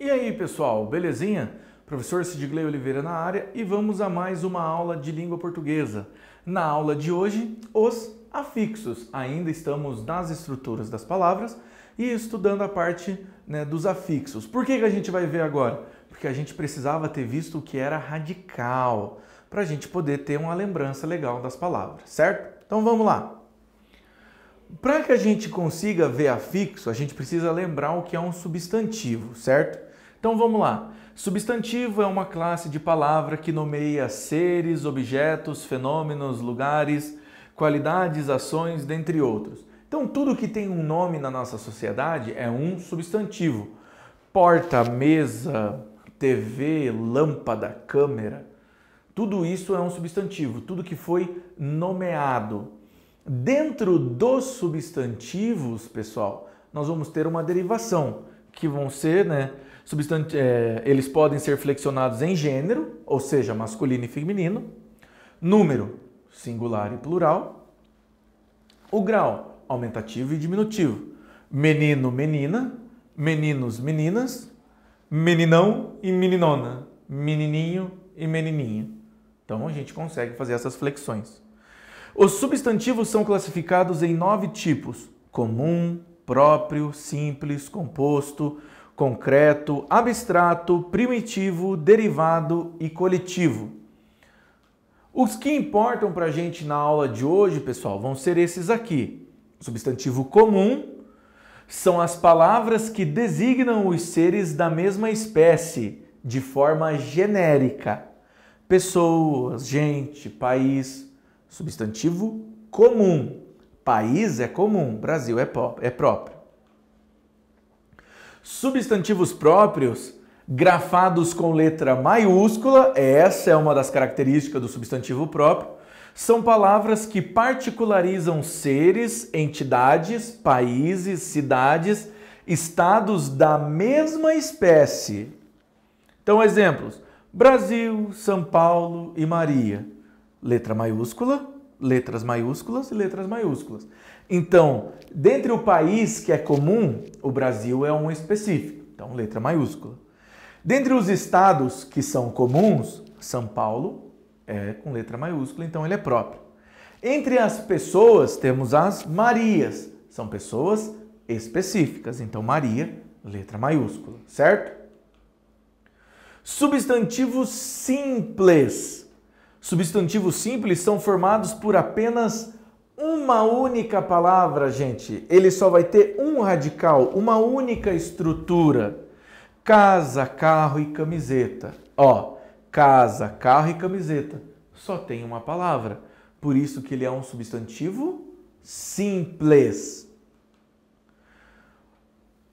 E aí, pessoal, belezinha? Professor Sidgley Oliveira na área e vamos a mais uma aula de língua portuguesa. Na aula de hoje, os afixos. Ainda estamos nas estruturas das palavras e estudando a parte, dos afixos. Por que a gente vai ver agora? Porque a gente precisava ter visto o que era radical, para a gente poder ter uma lembrança legal das palavras, certo? Então vamos lá. Para que a gente consiga ver afixo, a gente precisa lembrar o que é um substantivo, certo? Então vamos lá. Substantivo é uma classe de palavra que nomeia seres, objetos, fenômenos, lugares, qualidades, ações, dentre outros. Então tudo que tem um nome na nossa sociedade é um substantivo. Porta, mesa, TV, lâmpada, câmera, tudo isso é um substantivo, tudo que foi nomeado. Dentro dos substantivos, pessoal, nós vamos ter uma derivação, que vão ser, eles podem ser flexionados em gênero, ou seja, masculino e feminino, número, singular e plural, o grau, aumentativo e diminutivo, menino, menina, meninos, meninas, meninão e meninona, menininho e menininha. Então a gente consegue fazer essas flexões. Os substantivos são classificados em 9 tipos: comum, próprio, simples, composto, concreto, abstrato, primitivo, derivado e coletivo. Os que importam para a gente na aula de hoje, pessoal, vão ser esses aqui. Substantivo comum são as palavras que designam os seres da mesma espécie, de forma genérica. Pessoas, gente, país. Substantivo comum. País é comum, Brasil é próprio. Substantivos próprios, grafados com letra maiúscula, essa é uma das características do substantivo próprio, são palavras que particularizam seres, entidades, países, cidades, estados da mesma espécie. Então, exemplos: Brasil, São Paulo e Maria. Letra maiúscula, letras maiúsculas e letras maiúsculas. Então, dentre o país que é comum, o Brasil é um específico, então letra maiúscula. Dentre os estados que são comuns, São Paulo é com letra maiúscula, então ele é próprio. Entre as pessoas temos as Marias, são pessoas específicas, então Maria, letra maiúscula, certo? Substantivos simples. Substantivos simples são formados por apenas uma única palavra, gente. Ele só vai ter um radical, uma única estrutura. Casa, carro e camiseta. Casa, carro e camiseta. Só tem uma palavra. Por isso que ele é um substantivo simples.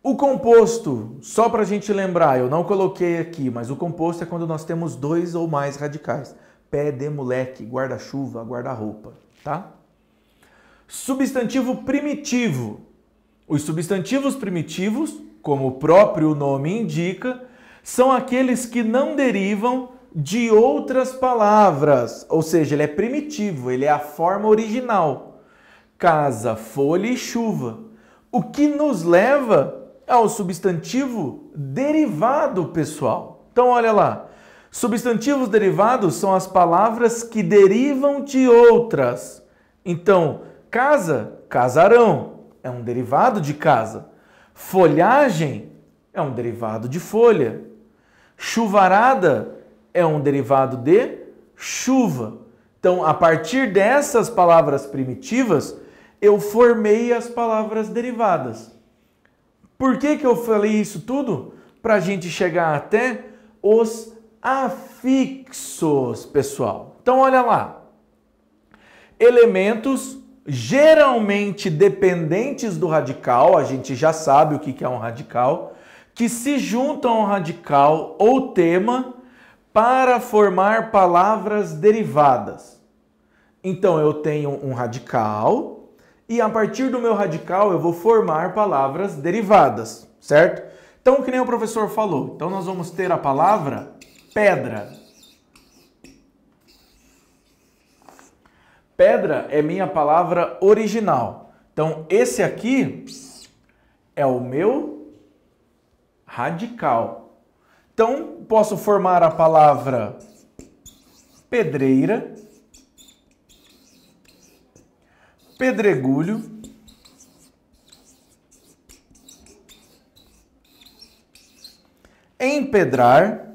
O composto, só para a gente lembrar, eu não coloquei aqui, mas o composto é quando nós temos 2 ou mais radicais. Pé de moleque, guarda-chuva, guarda-roupa, tá? Substantivo primitivo. Os substantivos primitivos, como o próprio nome indica, são aqueles que não derivam de outras palavras, ou seja, ele é primitivo, ele é a forma original. Casa, folha e chuva. O que nos leva ao substantivo derivado, pessoal. Então, olha lá. Substantivos derivados são as palavras que derivam de outras. Então, casa, casarão, é um derivado de casa. Folhagem é um derivado de folha. Chuvarada é um derivado de chuva. Então, a partir dessas palavras primitivas, eu formei as palavras derivadas. Por que eu falei isso tudo? Para a gente chegar até os afixos, pessoal. Então, olha lá. Elementos geralmente dependentes do radical, a gente já sabe o que é um radical, que se juntam ao radical ou tema para formar palavras derivadas. Então, eu tenho um radical e a partir do meu radical eu vou formar palavras derivadas, certo? Então, que nem o professor falou. Então, nós vamos ter a palavra pedra. Pedra é minha palavra original. Então, esse aqui é o meu radical. Então, posso formar a palavra pedreira, pedregulho, empedrar,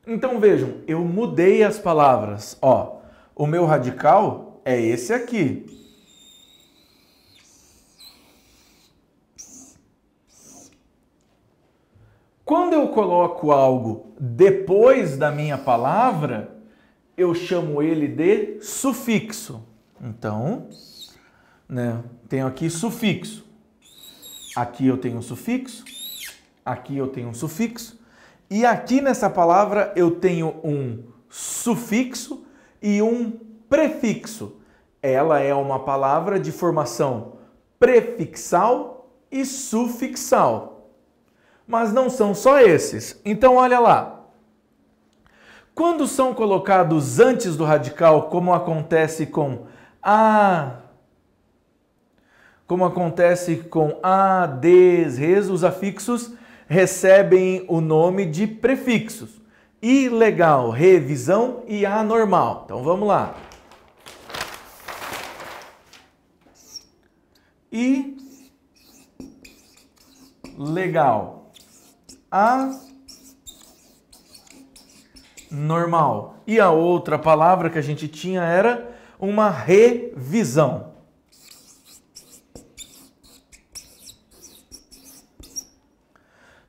então vejam, eu mudei as palavras. Ó, o meu radical é esse aqui. Quando eu coloco algo depois da minha palavra, eu chamo ele de sufixo. Então, né, tenho aqui sufixo. Aqui eu tenho um sufixo, aqui eu tenho um sufixo, e aqui nessa palavra eu tenho um sufixo e um prefixo. Ela é uma palavra de formação prefixal e sufixal. Mas não são só esses. Então, olha lá. Quando são colocados antes do radical, como acontece com a, des, res, os afixos recebem o nome de prefixos. Ilegal, revisão e anormal. Então, vamos lá. Ilegal. Anormal. E a outra palavra que a gente tinha era uma revisão.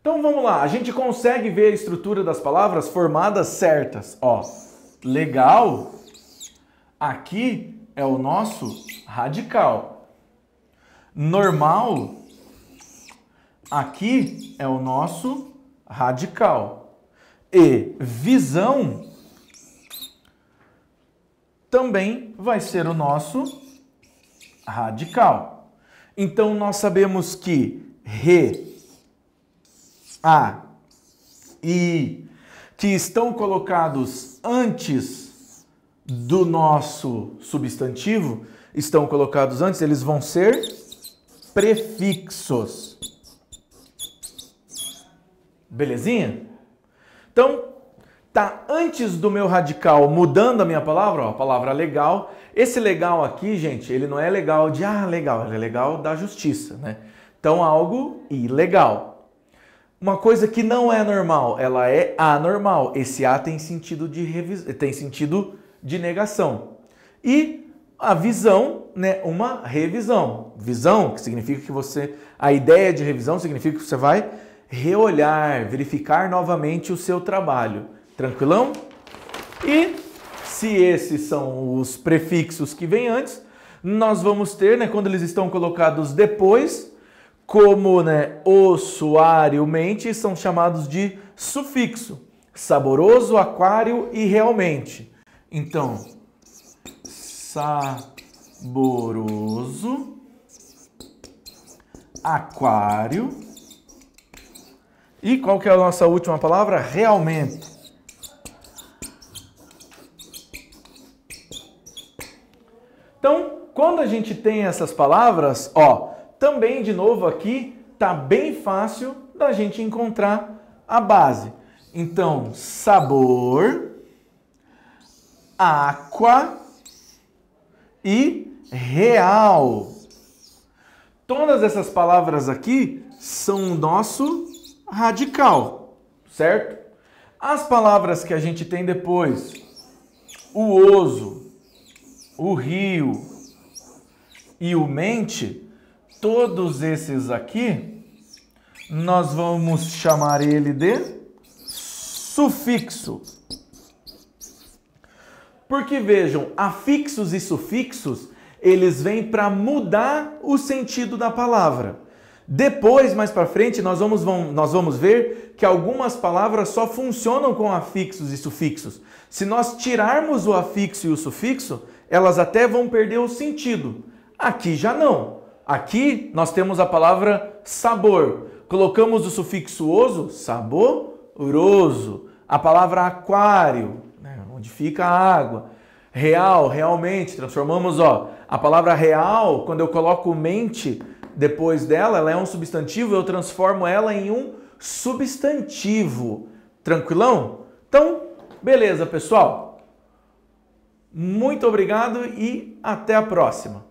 Então vamos lá, a gente consegue ver a estrutura das palavras formadas certas. Ó, legal, aqui é o nosso radical. Normal, aqui é o nosso radical. E visão também vai ser o nosso radical. Então nós sabemos que re, a, i, que estão colocados antes do nosso substantivo, estão colocados antes, eles vão ser prefixos. Belezinha? Então, tá antes do meu radical mudando a minha palavra, ó, a palavra legal. Esse legal aqui, gente, ele não é legal de, legal, ele é legal da justiça, né? Então, algo ilegal. Uma coisa que não é normal, ela é anormal. Esse A tem sentido de negação. E a visão, né, uma revisão. Visão, que significa que a ideia de revisão significa que você vai reolhar, verificar novamente o seu trabalho. Tranquilão? E se esses são os prefixos que vêm antes, nós vamos ter, né, quando eles estão colocados depois, como, né, ossuariamente, são chamados de sufixo. Saboroso, aquário e realmente. Então, saboroso, aquário. E qual que é a nossa última palavra? Realmente. Então, quando a gente tem essas palavras, ó, também, de novo, aqui tá bem fácil da gente encontrar a base. Então, sabor, aqua e real. Todas essas palavras aqui são o nosso radical, certo? As palavras que a gente tem depois, o oso, o rio e o mente, todos esses aqui, nós vamos chamar ele de sufixo. Porque vejam, afixos e sufixos, eles vêm para mudar o sentido da palavra. Depois, mais para frente, nós vamos ver que algumas palavras só funcionam com afixos e sufixos. Se nós tirarmos o afixo e o sufixo, elas até vão perder o sentido. Aqui já não. Aqui nós temos a palavra sabor. Colocamos o sufixo oso, saboroso. A palavra aquário, né, onde fica a água. Real, realmente, transformamos, ó, a palavra real, quando eu coloco mente depois dela, ela é um substantivo, eu transformo ela em um substantivo. Tranquilão? Então, beleza, pessoal. Muito obrigado e até a próxima.